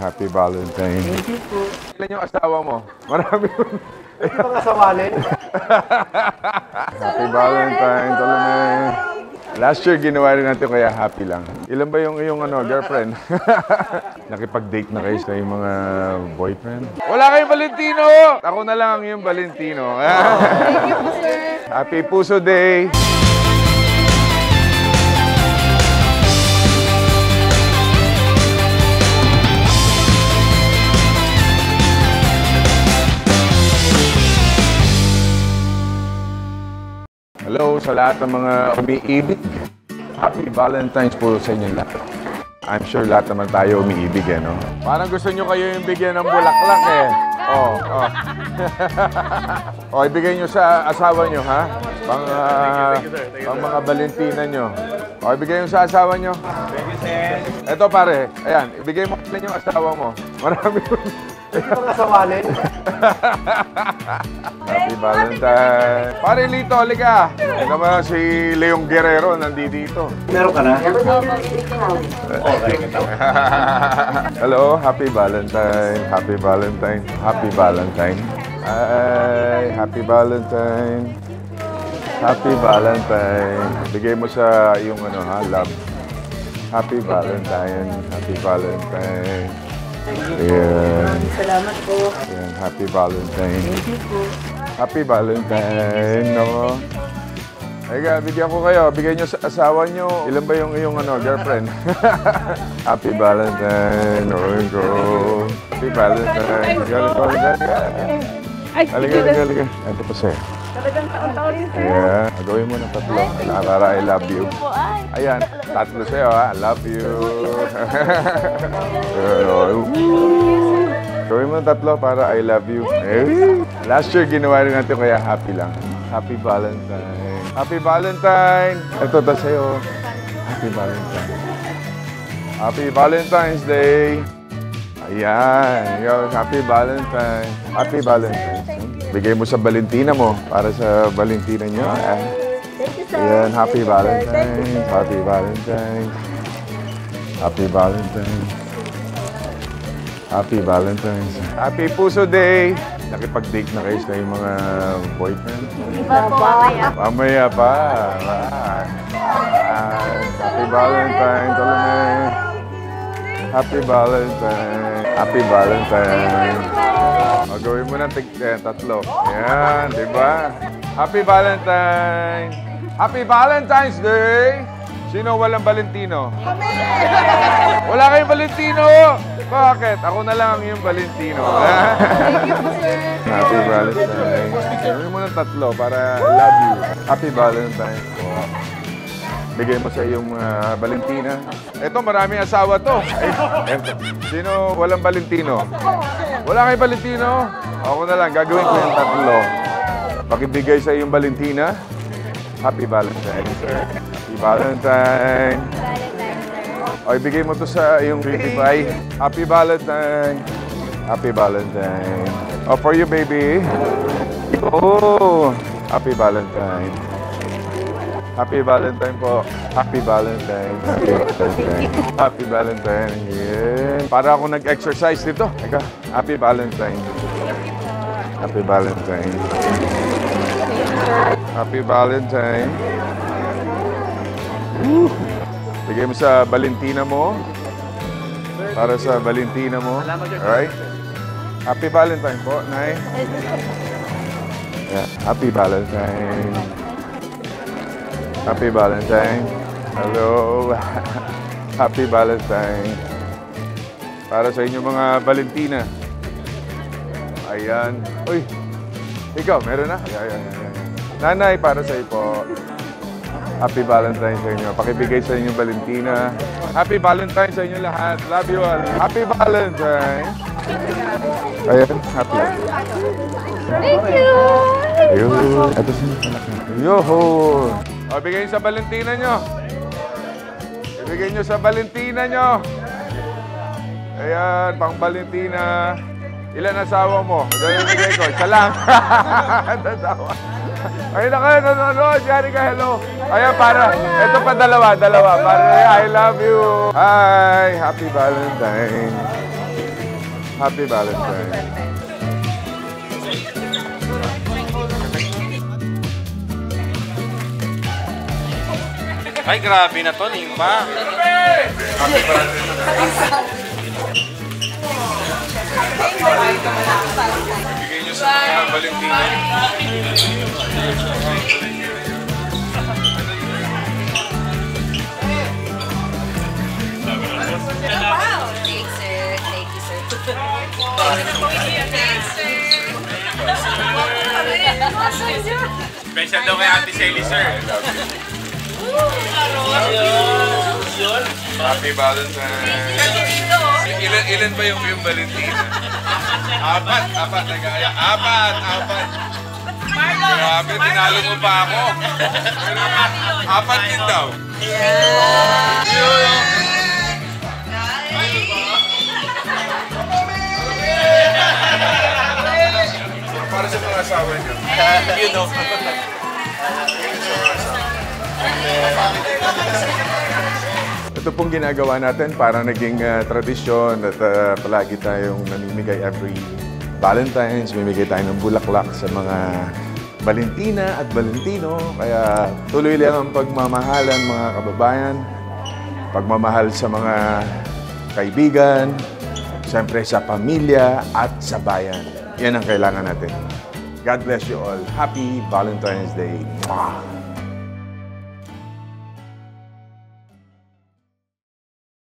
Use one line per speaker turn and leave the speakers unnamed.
Happy Valentine.
Thank you po.
Ilan yung asawa mo? Marami yun.
Hindi ba kasawalin?
Happy Valentine, Salome. Last year, ginawa rin natin kaya happy lang. Ilan ba yung girlfriend? Nakipag-date na kayo sa yung mga boyfriend? Wala kayong Valentino! Ako na lang yung Valentino.
Thank you po, sir.
Happy Puso Day! Hello sa lahat ng mga umiibig. Happy Valentine's po sa inyo lahat. I'm sure lahat naman tayo umiibig, no? Parang gusto nyo kayo yung bigyan ng bulaklak, eh. Oh, ibigay nyo sa asawa nyo, ha? Pang mga Valentina nyo. O, ibigay nyo sa asawa nyo.
Thank you, sir.
Eto, pare. Ayan, ibigay mo lang yung asawa mo. Marami yun.
Hindi ba kasawalin?
Happy Valentine. Pare Lito, halika. Ito naman si Leong Guerrero, nandito.
Meron ka na?
Hello, Happy Valentine. Happy Valentine. Happy Valentine. Ay, Happy Valentine. Happy Valentine. Bigay mo sa yung love. Happy Valentine. Happy Valentine. Ayan.
Salamat po.
Ayan, Happy Valentine.
Thank you po.
Happy Valentine, no? Ay, bigyan ko kayo. Bigyan nyo sa asawa nyo. Ilan ba yung girlfriend? Happy Valentine. Oh, go. Happy Valentine. Halika. Ito pa sa'yo.
Talagang taon-taon rin, sir.
Ayan. Gawin mo ng tatlo. Para I love you. Ayan. Tatlo sa'yo, ha? I love you. Gawin mo ng tatlo para I love you. Last year, ginawa rin natin kaya happy lang. Happy Valentine. Happy Valentine. Ito ta sa'yo. Happy Valentine. Happy Valentine's Day. Ayan. Happy Valentine. Happy Valentine. Bigay mo sa Valentina mo para sa Valentina nyo.
Thank you, sir.
Ayan. Happy Valentine. Happy Valentine. Happy Valentine. Happy Valentine's. Happy Puso Day! Nakipag-date na kayo sa yung mga boyfriend?
Iba po, mamaya.
Mamaya pa. Happy Valentine, Salome. Happy Valentine. Happy Valentine. Gawin mo ng tatlo. Ayan, di ba? Happy Valentine. Happy Valentine's Day! Sino walang Valentino? Wala kayong Valentino! Bakit? Ako na lang yung Valentino.
Thank you po, sir.
Happy Valentine. Gawin mo ng tatlo para love you. Happy Valentine. Bigay mo sa iyong Valentina. Ito, maraming asawa to. Sino walang Valentino? Wala kayong Valentino? Ako na lang. Gagawin ko yung tatlo. Pakibigay sa iyong Valentina. Happy Valentine, sir. Happy Valentine. O, ibigay mo to sa iyong baby pie. Happy Valentine. Happy Valentine. Oh, for you, baby. Oh, Happy Valentine. Happy Valentine po. Happy Valentine. Happy Valentine. Happy Valentine. Yeah. Para ako nag-exercise dito. Eka. Happy Valentine. Happy Valentine. Happy Valentine. Bigay mo sa Valentina mo. Para sa Valentina mo. Alright? Happy Valentine po, Nay. Yeah. Happy Valentine. Happy Valentine. Hello. Happy Valentine. Para sa inyo mga Valentina. Ayan. Uy. Ikaw, meron na? Ayan. Nanay, para sa iyo po. Happy Valentine sa inyo. Pakibigay sa inyo Valentina. Happy Valentine sa inyo lahat. Love you all. Happy Valentine. Ayan. Happy.
Thank you.
Ayun. Ito sino anak natin. Yoho. O, bigay sa Valentina nyo. Ibigay nyo sa Valentina nyo. Ayan, pang Valentina. Ilan asawa mo? Ganyan bigay ko. Isa lang. Asawa. Ayun na kayo, nanonood. Yari ka, hello. Ayan, para. Ito pa dalawa. Para, I love you. Hi. Happy Valentine. Happy Valentine's.
Ay, grabe na to, Nimpa.
Happy Valentine's. Bigay niyo sa mga Valentina.
Thanks, sir. Thank you, sir. Thanks, sir.
Special daw kay Ate Sally, sir.
Happy Valentine's. Ilan ba yung Valentina? Apat. Nagaya. Apat. Grabe, tinalo mo pa ako. Apat din daw. Para sa mga asawa niyo.
You know.
Ito pong ginagawa natin para naging tradisyon at palagi tayong namimigay every Valentine's. Mimigay tayo ng bulaklak sa mga Valentina at Valentino. Kaya tuloy lang ang pagmamahalan mga kababayan. Pagmamahal sa mga kaibigan, siyempre sa pamilya at sa bayan. Yan ang kailangan natin. God bless you all. Happy Valentine's Day. Mwah!